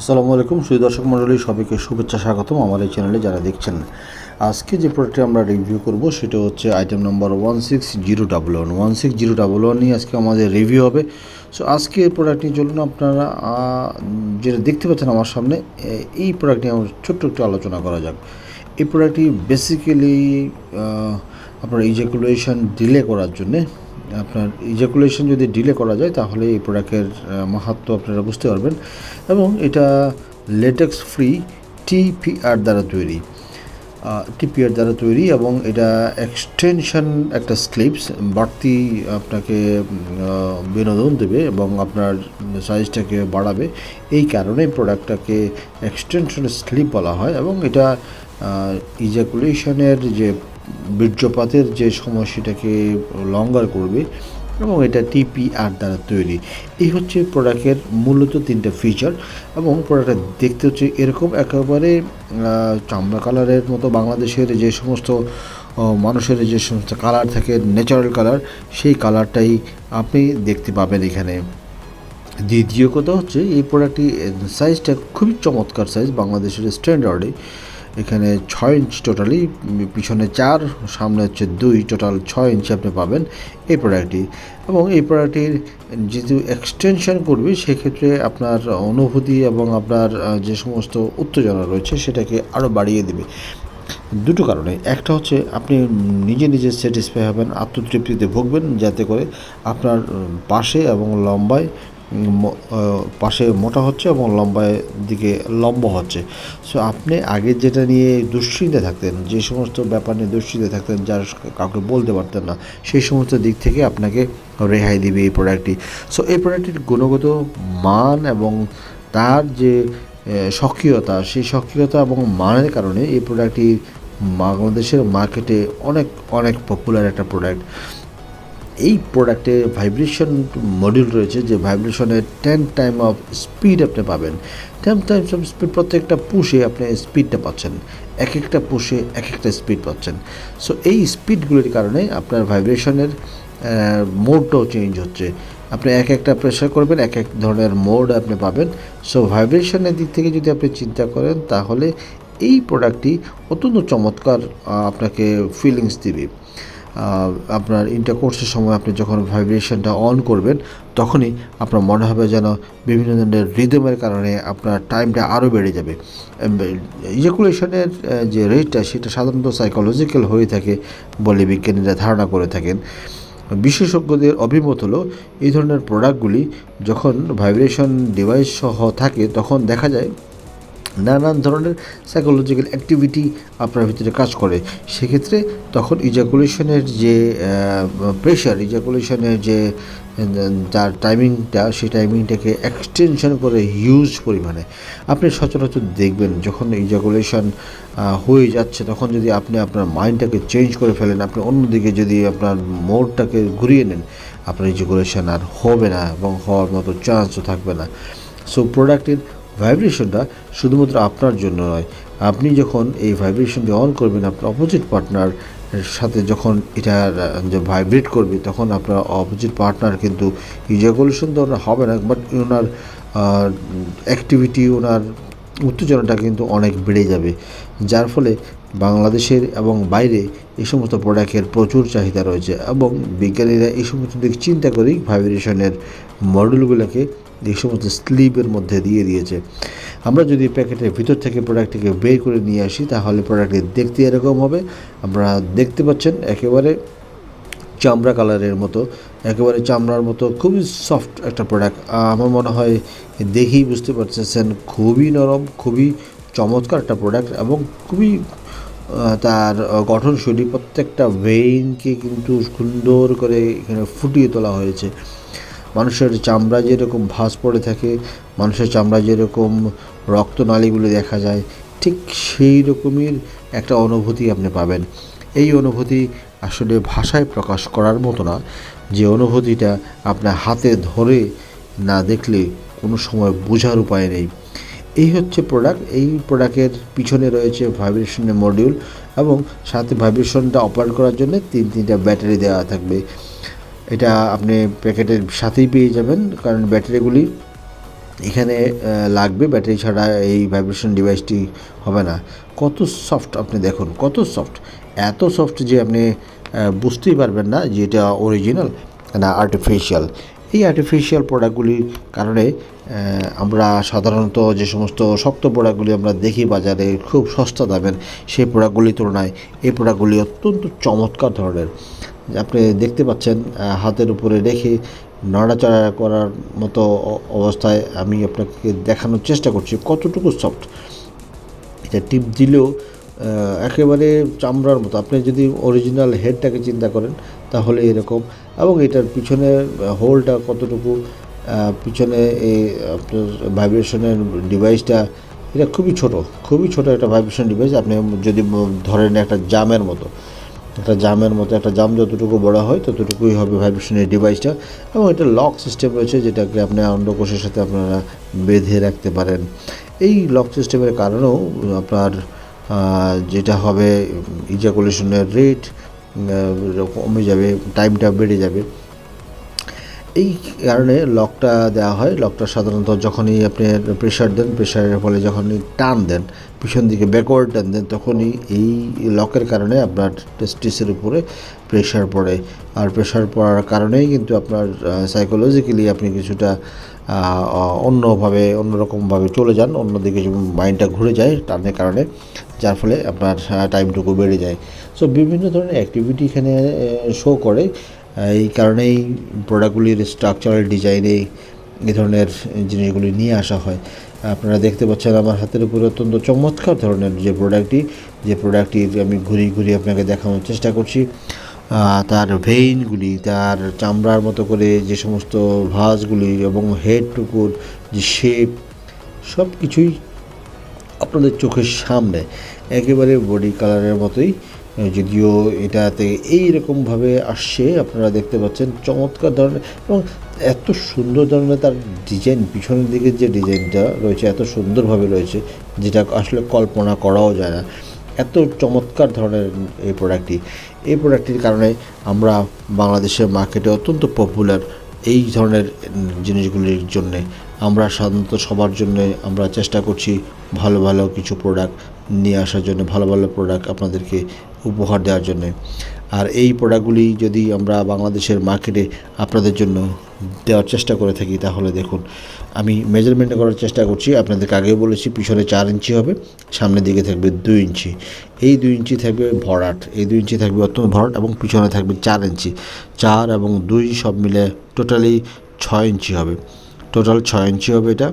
আসসালামু আলাইকুম সুধী দর্শক মণ্ডলী, সবাইকে শুভেচ্ছা স্বাগতম আমার এই চ্যানেলে যারা দেখছেন। আজকে যে প্রোডাক্টটি আমরা রিভিউ করব সেটা হচ্ছে আইটেম নাম্বার 1601 নিয়ে আজকে আমাদের রিভিউ হবে। সো আজকে এই প্রোডাক্টটি চলুন আপনারা যেটা দেখতে পাচ্ছেন আমার সামনে, এই প্রোডাক্ট নিয়ে আমার ছোট্ট একটু আলোচনা করা যাক। এই প্রোডাক্টটি বেসিক্যালি আপনার ইজাকুলেশন ডিলে করার জন্যে, আপনার ইজাকুলেশন যদি ডিলে করা যায় তাহলে এই প্রোডাক্টের মাহাত্ম্য আপনারা বুঝতে পারবেন। এবং এটা লেটেক্স ফ্রি টিপিআর দ্বারা তৈরি এবং এটা এক্সটেনশন একটা স্লিপস বাড়তি আপনাকে বিনোদন দেবে এবং আপনার সাইজটাকে বাড়াবে। এই কারণে প্রোডাক্টটাকে এক্সটেনশন স্লিপ বলা হয় এবং এটা ইজাকুলেশনের যে বীর্যপাতের যে সময় সেটাকে লঙ্গার করবে এবং এটা টিপিআর দ্বারা তৈরি। এই হচ্ছে প্রোডাক্টের মূলত তিনটা ফিচার এবং প্রোডাক্টটা দেখতে হচ্ছে এরকম একেবারে চামড়া কালারের মতো। বাংলাদেশের যে সমস্ত মানুষের যে সমস্ত কালার থাকে ন্যাচারাল কালার, সেই কালারটাই আপনি দেখতে পাবেন এখানে। দ্বিতীয় কথা হচ্ছে এই প্রোডাক্টটি সাইজটা খুবই চমৎকার সাইজ, বাংলাদেশের স্ট্যান্ডার্ডে। এখানে 6 ইঞ্চ টোটালি, পিছনে 4, সামনে হচ্ছে 2, টোটাল 6 ইঞ্চি আপনি পাবেন এই প্রোডাক্টটি। এবং এই প্রোডাক্টটির যেহেতু এক্সটেনশন করবে সেক্ষেত্রে আপনার অনুভূতি এবং আপনার যে সমস্ত উত্তেজনা রয়েছে সেটাকে আরও বাড়িয়ে দেবে দুটো কারণে। একটা হচ্ছে আপনি নিজে স্যাটিসফাই হবেন, আত্মতৃপ্তিতে ভুগবেন, যাতে করে আপনার পাশে এবং লম্বায় পাশে মোটা হচ্ছে এবং লম্বায় দিকে লম্বা হচ্ছে। সো আপনি আগে যেটা নিয়ে দুশ্চিন্তা থাকতেন, যে সমস্ত ব্যাপার নিয়ে দুশ্চিন্তা থাকতেন যার কাউকে বলতে পারতেন না, সেই সমস্ত দিক থেকে আপনাকে রেহাই দিবে এই প্রোডাক্টটি। সো এই প্রোডাক্টটির গুণগত মান এবং তার যে সক্রিয়তা, সেই সক্রিয়তা এবং মানের কারণে এই প্রোডাক্টটি বাংলাদেশের মার্কেটে অনেক পপুলার একটা প্রোডাক্ট। এই প্রোডাক্টে ভাইব্রেশন মডিউল রয়েছে, যে ভাইব্রেশনের 10 টাইম অফ স্পিড আপনি পাবেন। 10 টাইমস অফ স্পিড, প্রত্যেকটা পুশে আপনি স্পিডটা পাচ্ছেন, এক একটা পুশে এক একটা স্পিড পাচ্ছেন। সো এই স্পিডগুলির কারণে আপনার ভাইব্রেশনের মোডটাও চেঞ্জ হচ্ছে। আপনি এক একটা প্রেশার করবেন, এক এক ধরনের মোড আপনি পাবেন। সো ভাইব্রেশনের দিক থেকে যদি আপনি চিন্তা করেন তাহলে এই প্রোডাক্টটি অত্যন্ত চমৎকার আপনাকে ফিলিংস দিবে। আপনার ইন্টারকোর্সের সময় আপনি যখন ভাইব্রেশনটা অন করবেন তখনই আপনার মনে হবে যেন বিভিন্ন ধরনের রিদমের কারণে আপনার টাইমটা আরও বেড়ে যাবে। ইজাকুলেশনের যে রেটটা সেটা সাধারণত সাইকোলজিক্যাল হয়ে থাকে বলে বিজ্ঞানীরা ধারণা করে থাকেন। বিশেষজ্ঞদের অভিমত হলো এই ধরনের প্রোডাক্টগুলি যখন ভাইব্রেশন ডিভাইস সহ থাকে তখন দেখা যায় নানান ধরনের সাইকোলজিক্যাল অ্যাক্টিভিটি আপনার ভিতরে কাজ করে। সেক্ষেত্রে তখন ইজাকুলেশনের যে প্রেশার, ইজাকুলেশনের যে যার টাইমিংটা, সেই টাইমিংটাকে এক্সটেনশন করে হিউজ পরিমাণে। আপনি সচরাচর দেখবেন যখন ইজাকুলেশন হয়ে যাচ্ছে তখন যদি আপনি আপনার মাইন্ডটাকে চেঞ্জ করে ফেলেন, আপনি অন্যদিকে যদি আপনার মোডটাকে ঘুরিয়ে নেন, আপনার ইজাকুলেশন আর হবে না এবং হওয়ার মতো চান্সও থাকবে না। সো প্রোডাক্টের ভাইব্রেশনটা শুধুমাত্র আপনার জন্য নয়, আপনি যখন এই ভাইব্রেশনটি অন করবেন আপনার অপোজিট পার্টনার সাথে যখন এটা যে ভাইব্রেট করবে তখন আপনার অপোজিট পার্টনার কিন্তু ইজাকুলেশন তো ওনার হবে না, বাট ওনার অ্যাক্টিভিটি, ওনার উত্তেজনাটা কিন্তু অনেক বেড়ে যাবে। যার ফলে বাংলাদেশের এবং বাইরে এই সমস্ত প্রোডাক্টের প্রচুর চাহিদা রয়েছে এবং বিজ্ঞানীরা এই সমস্ত দিক চিন্তা করেই ভাইব্রেশনের মডেলগুলোকে এই সমস্ত স্লিপের মধ্যে দিয়ে দিয়েছে। আমরা যদি প্যাকেটের ভিতর থেকে প্রোডাক্টটিকে বের করে নিয়ে আসি তাহলে প্রোডাক্টটি দেখতে এরকম হবে। আপনারা দেখতে পাচ্ছেন একেবারে চামড়া কালারের মতো, একেবারে চামড়ার মতো, খুবই সফট একটা প্রোডাক্ট। আমার মনে হয় দেখেই বুঝতে পারতেছেন খুবই নরম, খুবই চমৎকার একটা প্রোডাক্ট এবং খুবই তার গঠনশৈলী, প্রত্যেকটা ভেইনকে কিন্তু সুন্দর করে এখানে ফুটিয়ে তোলা হয়েছে। মানুষের চামড়া যেরকম ভাঁজ পড়ে থাকে, মানুষের চামড়া যেরকম রক্তনালীগুলো দেখা যায়, ঠিক সেই রকমের একটা অনুভূতি আপনি পাবেন। এই অনুভূতি আসলে ভাষায় প্রকাশ করার মতো না, যে অনুভূতিটা আপনার হাতে ধরে না দেখলে কোনো সময় বোঝার উপায় নেই। এই হচ্ছে প্রোডাক্ট। এই প্রোডাক্টের পিছনে রয়েছে ভাইব্রেশনের মডিউল এবং সাথে ভাইব্রেশনটা অপারেট করার জন্য তিনটা ব্যাটারি দেওয়া থাকবে। এটা আপনি প্যাকেটের সাথেই পেয়ে যাবেন, কারণ ব্যাটারিগুলি এখানে লাগবে, ব্যাটারি ছাড়া এই ভাইব্রেশন ডিভাইসটি হবে না। কত সফট আপনি দেখুন, কত সফট, এত সফট যে আপনি বুঝতেই পারবেন না যে এটা অরিজিনাল না আর্টিফিশিয়াল। এই আর্টিফিশিয়াল প্রোডাক্টগুলির কারণে আমরা সাধারণত যে সমস্ত শক্ত প্রোডাক্টগুলি আমরা দেখি বাজারে খুব সস্তা দামের, সেই প্রোডাক্টগুলির তুলনায় এই প্রোডাক্টগুলি অত্যন্ত চমৎকার ধরনের। আপনি দেখতে পাচ্ছেন হাতের উপরে রেখে নড়াচড়া করার মতো অবস্থায় আমি আপনাকে দেখানোর চেষ্টা করছি কতটুকু সফট। এটা টিপ দিলেও একেবারে চামড়ার মতো। আপনি যদি অরিজিনাল হেডটাকে চিন্তা করেন তাহলে এরকম, এবং এটার পিছনের হোলটা কতটুকু, পিছনে এই আপনার ভাইব্রেশনের ডিভাইসটা এটা খুবই ছোট, খুবই ছোট একটা ভাইব্রেশন ডিভাইস। আপনি যদি ধরেন একটা জামের মতো, একটা জাম যতটুকু বড় হয় ততটুকুই হবে ভাইব্রেশনের ডিভাইসটা। এবং এটা লক সিস্টেম রয়েছে যেটাকে আপনি অন্ডকোষের সাথে আপনারা বেঁধে রাখতে পারেন। এই লক সিস্টেমের কারণেও আপনার যেটা হবে ইজাকুলেশনের রেট কমে যাবে, টাইমটা বেড়ে যাবে। এই কারণে লকটা দেওয়া হয়। লকটা সাধারণত যখনই আপনি প্রেশার দেন, প্রেশারের ফলে যখনই টান দেন, পিছন দিকে ব্যাকওয়ার্ড টান দেন, তখনই এই লকের কারণে আপনার টেস্টিসের উপরে প্রেশার পড়ে। আর প্রেশার পড়ার কারণেই কিন্তু আপনার সাইকোলজিক্যালি আপনি কিছুটা অন্যরকমভাবে চলে যান, অন্যদিকে মাইন্ডটা ঘুরে যায় টানের কারণে, যার ফলে আপনার টাইমটুকু বেড়ে যায়। সো বিভিন্ন ধরনের অ্যাক্টিভিটি এখানে শো করে। এই কারণেই প্রোডাক্টগুলির স্ট্রাকচারাল ডিজাইনে এই ধরনের জিনিসগুলি নিয়ে আসা হয়। আপনারা দেখতে পাচ্ছেন আমার হাতের উপরে অত্যন্ত চমৎকার ধরনের যে প্রোডাক্টটির আমি ঘুরিয়ে আপনাকে দেখানোর চেষ্টা করছি। তার ভেইনগুলি, তার চামড়ার মতো করে যে সমস্ত ভাঁজগুলি এবং হেডটুকুর যে শেপ, সব কিছুই আপনাদের চোখের সামনে একেবারে বডি কালারের মতোই, যদিও এটাতে এইরকমভাবে আসছে আপনারা দেখতে পাচ্ছেন চমৎকার ধরনের, এবং এত সুন্দর ধরনের তার ডিজাইন, পিছনের দিকের যে ডিজাইনটা রয়েছে এত সুন্দরভাবে রয়েছে যেটা আসলে কল্পনা করাও যায় না। এত চমৎকার ধরনের এই প্রোডাক্টটির কারণে আমরা বাংলাদেশের মার্কেটে অত্যন্ত পপুলার। এই ধরনের জিনিসগুলির জন্যে আমরা সাধারণত সবার জন্যে আমরা চেষ্টা করছি ভালো ভালো কিছু প্রোডাক্ট নিয়ে আসার জন্য, ভালো ভালো প্রোডাক্ট আপনাদেরকে উপহার দেওয়ার জন্যে। আর এই প্রোডাক্টগুলি যদি আমরা বাংলাদেশের মার্কেটে আপনাদের জন্য দেওয়ার চেষ্টা করে থাকি, তাহলে দেখুন আমি মেজারমেন্ট করার চেষ্টা করছি। আপনাদেরকে আগেও বলেছি পিছনে 4 ইঞ্চি হবে, সামনের দিকে থাকবে 2 ইঞ্চি। এই 2 ইঞ্চি থাকবে ভরাট, এই 2 ইঞ্চি থাকবে অত্যন্ত ভরাট, এবং পিছনে থাকবে 4 ইঞ্চি। 4 এবং 2 সব মিলে টোটালি 6 ইঞ্চি হবে। টোটাল 6 ইঞ্চি হবে এটা।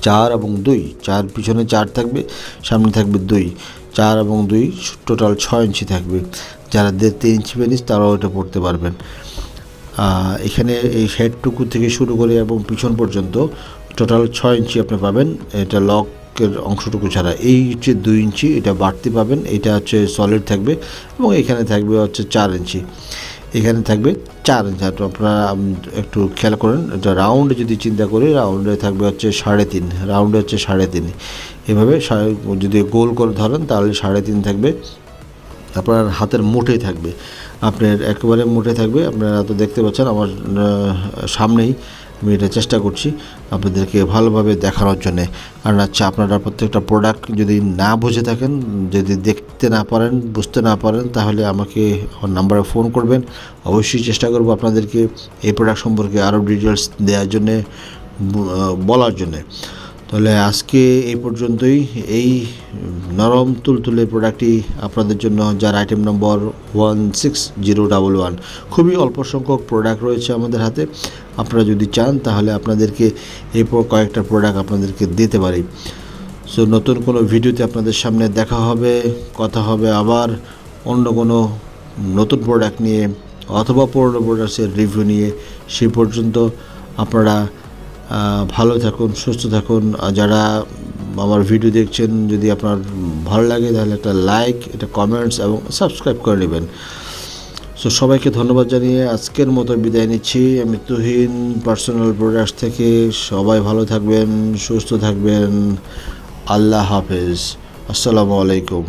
4 এবং 2, 4 পিছনে 4 থাকবে, সামনে থাকবে 2, 4 এবং 2 টোটাল 6 ইঞ্চি থাকবে। যারা 3 ইঞ্চি পেনিস তারাও এটা পড়তে পারবেন। এখানে এই হেডটুকু থেকে শুরু করে এবং পিছন পর্যন্ত টোটাল 6 ইঞ্চি আপনি পাবেন, এটা লকের অংশটুকু ছাড়া। এই হচ্ছে 2 ইঞ্চি, এটা বাড়তি পাবেন, এটা হচ্ছে সলিড থাকবে, এবং এখানে থাকবে হচ্ছে 4 ইঞ্চি, এখানে থাকবে 4 ইঞ্চি। তো আপনারা একটু খেয়াল করেন, এটা রাউন্ডে যদি চিন্তা করি, রাউন্ডে থাকবে হচ্ছে 3.5, রাউন্ডে হচ্ছে 3.5, এভাবে যদি গোল করে ধরেন তাহলে 3.5 থাকবে। আপনার হাতের মুঠে থাকবে, আপনার একেবারে মুঠে থাকবে। আপনারা তো দেখতে পাচ্ছেন আমার সামনেই, আমি এটা চেষ্টা করছি আপনাদেরকে ভালোভাবে দেখানোর জন্যে। কারণ আচ্ছা, আপনারা প্রত্যেকটা প্রোডাক্ট যদি না বুঝে থাকেন, যদি দেখতে না পারেন, বুঝতে না পারেন, তাহলে আমাকে আমার নাম্বারে ফোন করবেন। অবশ্যই চেষ্টা করব আপনাদেরকে এই প্রোডাক্ট সম্পর্কে আরও ডিটেলস দেওয়ার জন্যে, বলার জন্যে। তাহলে আজকে এই পর্যন্তই। এই নরম তুলতুলে প্রোডাক্টটি আপনাদের জন্য, যার আইটেম নম্বর 16011। খুবই অল্প সংখ্যক প্রোডাক্ট রয়েছে আমাদের হাতে। আপনারা যদি চান তাহলে আপনাদেরকে এই কয়েকটা প্রোডাক্ট আপনাদেরকে দিতে পারি। সো নতুন কোনো ভিডিওতে আপনাদের সামনে দেখা হবে, কথা হবে আবার অন্য কোনো নতুন প্রোডাক্ট নিয়ে, অথবা পুরনো প্রোডাক্টের রিভিউ নিয়ে। সেই পর্যন্ত আপনারা ভালো থাকুন, সুস্থ থাকুন। যারা আমার ভিডিও দেখছেন, যদি আপনার ভালো লাগে তাহলে একটা লাইক, একটা কমেন্টস এবং সাবস্ক্রাইব করে নেবেন। সো সবাইকে ধন্যবাদ জানিয়ে আজকের মতো বিদায় নিচ্ছি আমি তুহিন পার্সোনাল প্রোডাক্টস থেকে। সবাই ভালো থাকবেন, সুস্থ থাকবেন। আল্লাহ হাফেজ, আসসালামু আলাইকুম।